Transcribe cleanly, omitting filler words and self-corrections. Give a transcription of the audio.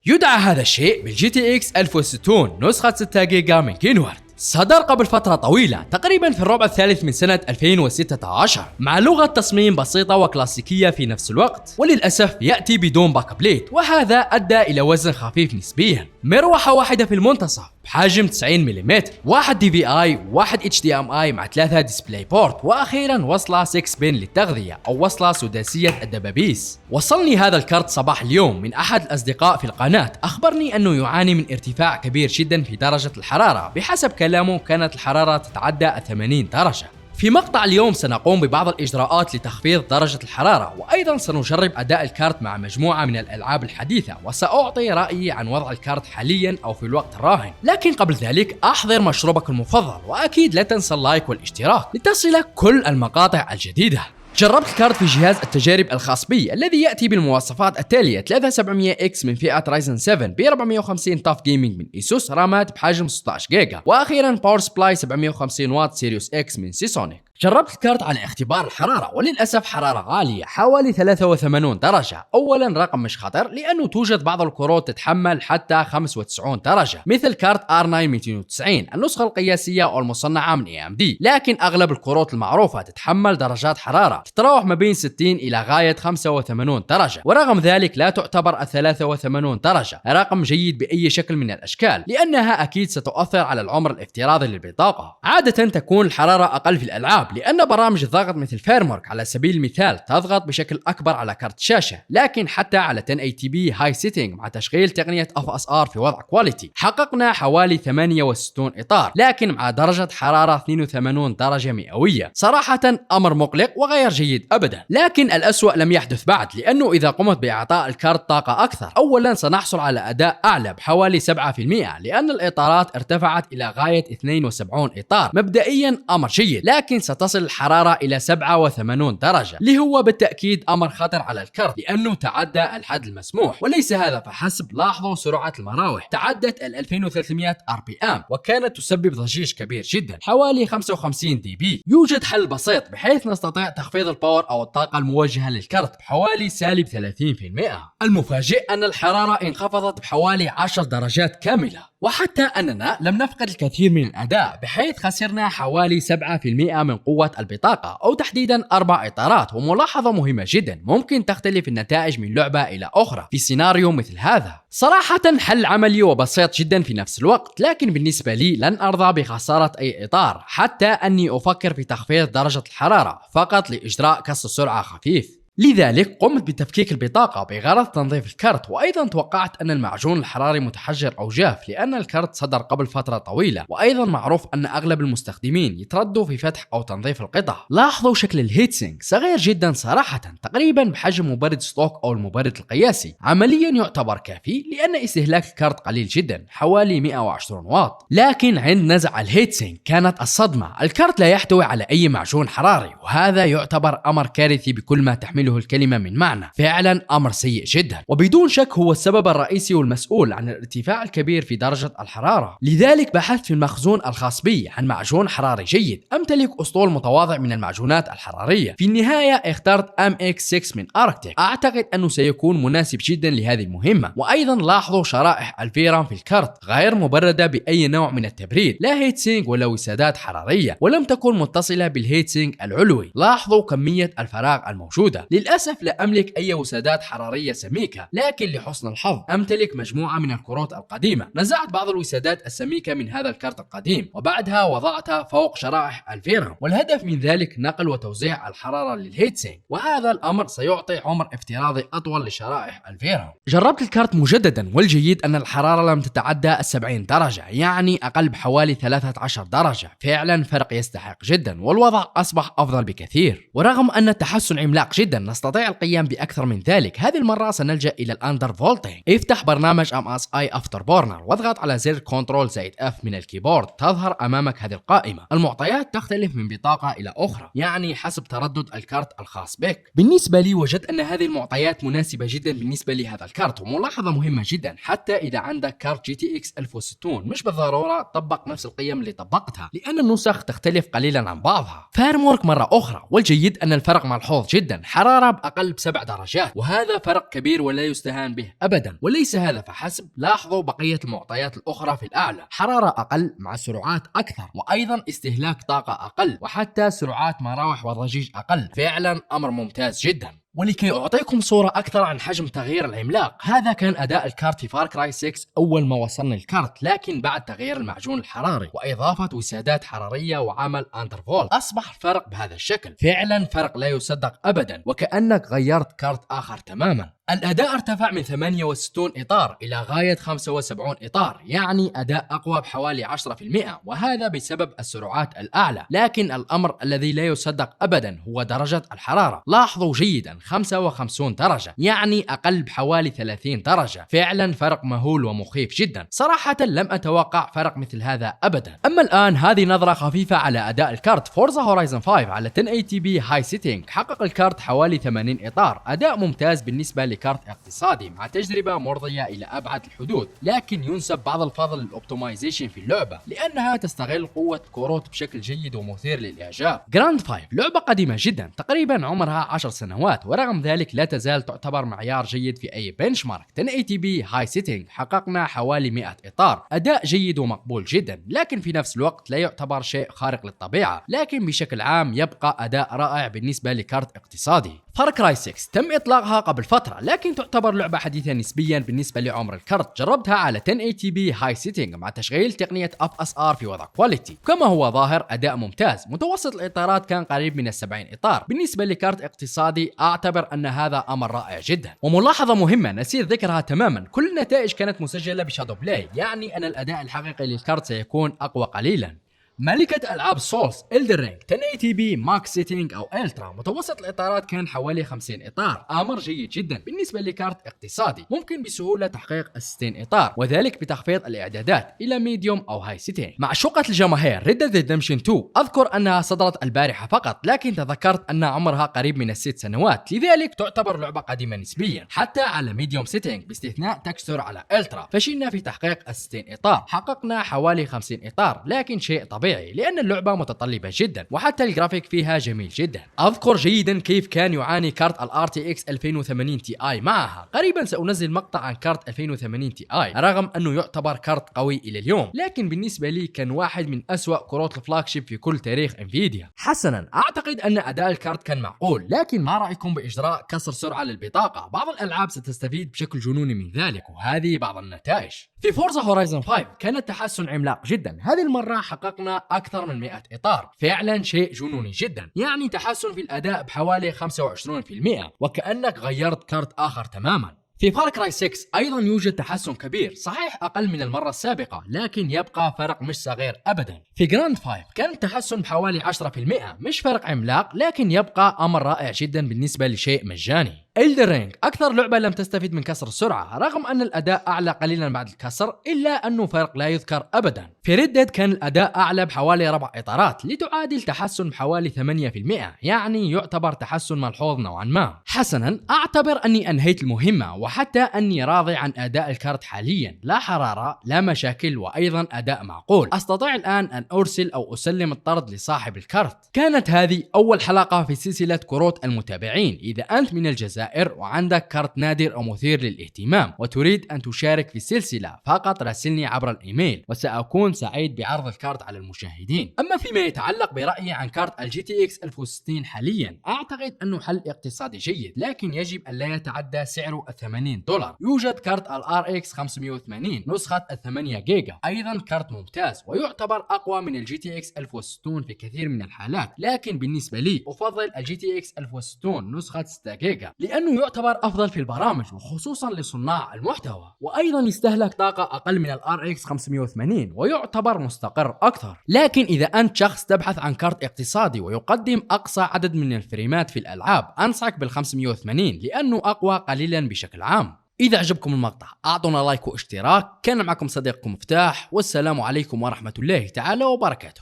يدعى هذا الشيء بالجي تي اكس 1060 نسخة 6 جيجا من كينوارد. صدر قبل فترة طويلة تقريبا في الربع الثالث من سنة 2016 مع لغة تصميم بسيطة وكلاسيكية في نفس الوقت، وللأسف يأتي بدون باك بليت، وهذا أدى إلى وزن خفيف نسبيا. مروحة واحدة في المنتصف بحجم 90 ملم، واحد دي في اي، واحد اتش دي ام اي مع 3 ديسبلاي بورت، واخيرا وصلة 6 بن للتغذية او وصلة سداسية الدبابيس. وصلني هذا الكرت صباح اليوم من احد الاصدقاء في القناة، اخبرني انه يعاني من ارتفاع كبير جدا في درجة الحرارة، بحسب كلامه كانت الحرارة تتعدى 80 درجة. في مقطع اليوم سنقوم ببعض الإجراءات لتخفيض درجة الحرارة، وأيضا سنجرب أداء الكارت مع مجموعة من الألعاب الحديثة، وسأعطي رأيي عن وضع الكارت حاليا أو في الوقت الراهن. لكن قبل ذلك أحضر مشروبك المفضل، وأكيد لا تنسى اللايك والاشتراك لتصلك كل المقاطع الجديدة. جربت الكارت في جهاز التجارب الخاص بي الذي يأتي بالمواصفات التالية: 3700X من فئة رايزن 7 ب 450 تاف جيمنج من ايسوس، رامات بحجم 16 جيجا، واخيرا باور سبلاي 750 واط سيريوس اكس من سيسونيك. جربت الكارت على اختبار الحرارة، وللأسف حرارة عالية حوالي 83 درجة. أولا رقم مش خطر لأنه توجد بعض الكروت تتحمل حتى 95 درجة مثل كارت R9 290 النسخة القياسية والمصنعة من AMD، لكن أغلب الكروت المعروفة تتحمل درجات حرارة تتراوح ما بين 60 إلى غاية 85 درجة، ورغم ذلك لا تعتبر 83 درجة رقم جيد بأي شكل من الأشكال، لأنها أكيد ستؤثر على العمر الافتراضي للبطاقة. عادة تكون الحرارة أقل في الألعاب لأن برامج الضغط مثل فيرمورك على سبيل المثال تضغط بشكل أكبر على كرت الشاشة، لكن حتى على 1080p هاي سيتنج مع تشغيل تقنية FSR في وضع كواليتي حققنا حوالي 68 إطار، لكن مع درجة حرارة 82 درجة مئوية. صراحة أمر مقلق وغير جيد أبدا، لكن الأسوأ لم يحدث بعد، لأنه إذا قمت بإعطاء الكارت طاقة أكثر، أولا سنحصل على أداء أعلى بحوالي 7% لأن الإطارات ارتفعت إلى غاية 72 إطار مبدئيا، أمر جيد، لكن تصل الحرارة إلى 87 درجة اللي هو بالتأكيد أمر خطر على الكرت لأنه تعدى الحد المسموح. وليس هذا فحسب، لاحظوا سرعة المراوح تعدت ال 2300 RPM وكانت تسبب ضجيج كبير جدا حوالي 55 دي بي. يوجد حل بسيط بحيث نستطيع تخفيض الباور أو الطاقة الموجهة للكرت بحوالي سالب 30%. المفاجئ أن الحرارة انخفضت بحوالي 10 درجات كاملة، وحتى أننا لم نفقد الكثير من الأداء بحيث خسرنا حوالي 7% من قوة البطاقة أو تحديدا 4 إطارات. وملاحظة مهمة جدا، ممكن تختلف النتائج من لعبة إلى أخرى في سيناريو مثل هذا. صراحة حل عملي وبسيط جدا في نفس الوقت، لكن بالنسبة لي لن أرضى بخسارة أي إطار، حتى أني أفكر في تخفيض درجة الحرارة فقط لإجراء كسر سرعة خفيف. لذلك قمت بتفكيك البطاقة بغرض تنظيف الكرت، وأيضا توقعت أن المعجون الحراري متحجر أو جاف لأن الكرت صدر قبل فترة طويلة، وأيضا معروف أن أغلب المستخدمين يتردوا في فتح أو تنظيف القطع. لاحظوا شكل الهيتسينك صغير جدا صراحة، تقريبا بحجم مبرد ستوك أو المبرد القياسي، عمليا يعتبر كافي لأن استهلاك الكرت قليل جدا حوالي 120 واط. لكن عند نزع الهيتسينك كانت الصدمة، الكرت لا يحتوي على أي معجون حراري، وهذا يعتبر أمر كارثي بكل ما تحمله الكلمة من معنى. فعلا أمر سيء جدا، وبدون شك هو السبب الرئيسي والمسؤول عن الارتفاع الكبير في درجة الحرارة. لذلك بحثت في المخزون الخاص بي عن معجون حراري جيد. أمتلك أسطول متواضع من المعجونات الحرارية، في النهاية اخترت MX6 من أركتيك، أعتقد أنه سيكون مناسب جدا لهذه المهمة. وأيضا لاحظوا شرائح الفيرام في الكرت غير مبردة بأي نوع من التبريد، لا هيتسينج ولا وسادات حرارية، ولم تكن متصلة بالهيتسينج العلوي. لاحظوا كمية الفراغ الموجودة. للأسف لا أملك أي وسادات حرارية سميكة، لكن لحسن الحظ أمتلك مجموعة من الكروت القديمة. نزعت بعض الوسادات السميكة من هذا الكرت القديم وبعدها وضعتها فوق شرائح الفيرام، والهدف من ذلك نقل وتوزيع الحرارة للهيتسينج، وهذا الأمر سيعطي عمر افتراضي أطول لشرائح الفيرام. جربت الكرت مجددا، والجيد أن الحرارة لم تتعدى 70 درجة، يعني أقل بحوالي 13 درجة. فعلا فرق يستحق جدا، والوضع أصبح أفضل بكثير. ورغم أن التحسن عملاق جدا نستطيع القيام بأكثر من ذلك. هذه المرة سنلجأ إلى الأندر فولتينج. افتح برنامج MSI أفتر بورنر واضغط على زر كنترول زائد F من الكيبورد، تظهر أمامك هذه القائمة. المعطيات تختلف من بطاقة إلى أخرى، يعني حسب تردد الكارت الخاص بك. بالنسبة لي وجدت أن هذه المعطيات مناسبة جدا بالنسبة لهذا الكارت. وملاحظة مهمة جدا، حتى إذا عندك كارت GTX 1060 مش بالضرورة طبق نفس القيم اللي طبقتها، لأن النسخ تختلف قليلا عن بعضها. فيرمورك مرة أخرى، والجيد أن الفرق ملحوظ جدا. حرارة الحرارة بأقل ب7 درجات، وهذا فرق كبير ولا يستهان به أبدا. وليس هذا فحسب، لاحظوا بقية المعطيات الأخرى في الأعلى، حرارة أقل مع سرعات أكثر، وأيضا استهلاك طاقة أقل، وحتى سرعات مراوح والضجيج أقل. فعلا أمر ممتاز جدا. ولكي أعطيكم صورة أكثر عن حجم تغيير العملاق، هذا كان أداء الكارت في فار كراي 6 أول ما وصلنا الكارت، لكن بعد تغيير المعجون الحراري وإضافة وسادات حرارية وعمل أندرفولت أصبح الفرق بهذا الشكل. فعلا فرق لا يصدق أبدا، وكأنك غيرت كارت آخر تماما. الأداء ارتفع من 68 إطار إلى غاية 75 إطار، يعني أداء أقوى بحوالي 10%، وهذا بسبب السرعات الأعلى. لكن الأمر الذي لا يصدق أبدا هو درجة الحرارة. لاحظوا جيدا، 55 درجة، يعني أقل بحوالي 30 درجة. فعلا فرق مهول ومخيف جدا. صراحة لم أتوقع فرق مثل هذا أبدا. أما الآن هذه نظرة خفيفة على أداء الكارت. فورزا هورايزن 5 على 1080p هاي سيتنج حقق الكارت حوالي 80 إطار، أداء ممتاز بالنسبة لكارت اقتصادي مع تجربة مرضية إلى أبعد الحدود. لكن ينسب بعض الفضل للأوبتمايزيشن في اللعبة، لأنها تستغل قوة كروت بشكل جيد ومثير للإعجاب. جراند 5 لعبة قديمة جدا، تقريبا عمرها 10 سنوات، ورغم ذلك لا تزال تعتبر معيار جيد في أي بنش مارك. 1080p هاي سيتنج حققنا حوالي 100 إطار، أداء جيد ومقبول جدا، لكن في نفس الوقت لا يعتبر شيء خارق للطبيعة. لكن بشكل عام يبقى أداء رائع بالنسبة لكارت اقتصادي. فار كراي 6 تم إطلاقها قبل فترة، لكن تعتبر لعبة حديثة نسبيا بالنسبة لعمر الكارت. جربتها على 1080p هاي سيتنج مع تشغيل تقنية FSR في وضع كواليتي. كما هو ظاهر أداء ممتاز، متوسط الإطارات كان قريب من 70 إطار. بالنسبة لكارت اقتصادي أعتبر أن هذا أمر رائع جدا. وملاحظة مهمة نسيت ذكرها تماما، كل النتائج كانت مسجلة بشادو بلاي، يعني أن الأداء الحقيقي للكارت سيكون أقوى قليلا. ملكة ألعاب سولز إلدر رينج 1080p ماكس سيتنج أو ألترا، متوسط الإطارات كان حوالي 50 إطار، أمر جيد جدا بالنسبة لكارت اقتصادي. ممكن بسهولة تحقيق 60 إطار، وذلك بتخفيض الإعدادات إلى ميديوم أو هاي سيتنج. معشوقة الجماهير Red Dead Redemption 2، أذكر أنها صدرت البارحة فقط، لكن تذكرت أن عمرها قريب من ال6 سنوات، لذلك تعتبر لعبة قديمة نسبيا حتى على ميديوم سيتنج، باستثناء تكستور على ألترا. فشلنا في تحقيق 60 إطار، حققنا حوالي 50 إطار، لكن شيء طبيعي لأن اللعبة متطلبة جدا، وحتى الجرافيك فيها جميل جدا. أذكر جيدا كيف كان يعاني كارت ال RTX 2080 Ti معها. قريبا سأنزل مقطع عن كارت 2080 Ti، رغم أنه يعتبر كارت قوي إلى اليوم، لكن بالنسبة لي كان واحد من أسوأ كروت الفلاجشيب في كل تاريخ انفيديا. حسنا، أعتقد أن أداء الكارت كان معقول، لكن ما رأيكم بإجراء كسر سرعة للبطاقة؟ بعض الألعاب ستستفيد بشكل جنوني من ذلك، وهذه بعض النتائج. في فورزا هورايزن 5 كان التحسن عملاق جدا، هذه المرة حققنا أكثر من 100 إطار، فعلا شيء جنوني جدا، يعني تحسن في الأداء بحوالي 25%، وكأنك غيرت كارت آخر تماما. في فار كراي 6 أيضا يوجد تحسن كبير، صحيح أقل من المرة السابقة، لكن يبقى فرق مش صغير أبدا. في جراند 5 كان التحسن بحوالي 10%، مش فرق عملاق، لكن يبقى أمر رائع جدا بالنسبة لشيء مجاني. إلدر رينج أكثر لعبة لم تستفيد من كسر السرعة، رغم أن الأداء أعلى قليلا بعد الكسر، إلا أنه فرق لا يذكر أبدا. في ريد ديد كان الأداء أعلى بحوالي 4 إطارات، لتعادل تحسن بحوالي 8%، يعني يعتبر تحسن ملحوظ نوعا ما. حسنا، أعتبر أني أنهيت المهمة، وحتى أني راضي عن أداء الكارت حاليا، لا حرارة لا مشاكل، وأيضا أداء معقول. أستطيع الآن أن أرسل أو أسلم الطرد لصاحب الكارت. كانت هذه أول حلقة في سلسلة كروت المتابعين. إذا أنت من الجزائر وعندك كارت نادر أو مثير للاهتمام وتريد أن تشارك في السلسلة، فقط راسلني عبر الإيميل، وسأكون سعيد بعرض الكارت على المشاهدين. أما فيما يتعلق برأيي عن كارت ال GTX 1060 حاليا، أعتقد أنه حل اقتصادي جيد، لكن يجب أن لا يتعدى سعره $80. يوجد كارت ال RX 580 نسخة 8 جيجا، أيضا كارت ممتاز ويعتبر أقوى من ال GTX 1060 في كثير من الحالات، لكن بالنسبة لي أفضل ال GTX 1060 نسخة 6 جيجا، لأنه يعتبر أفضل في البرامج وخصوصا لصناع المحتوى، وأيضا يستهلك طاقة أقل من ال RX 580 ويعتبر مستقر أكثر. لكن إذا أنت شخص تبحث عن كارت اقتصادي ويقدم أقصى عدد من الفريمات في الألعاب، أنصحك بال 580 لأنه أقوى قليلا بشكل عام. إذا عجبكم المقطع أعطونا لايك واشتراك. كان معكم صديقكم مفتاح، والسلام عليكم ورحمة الله تعالى وبركاته.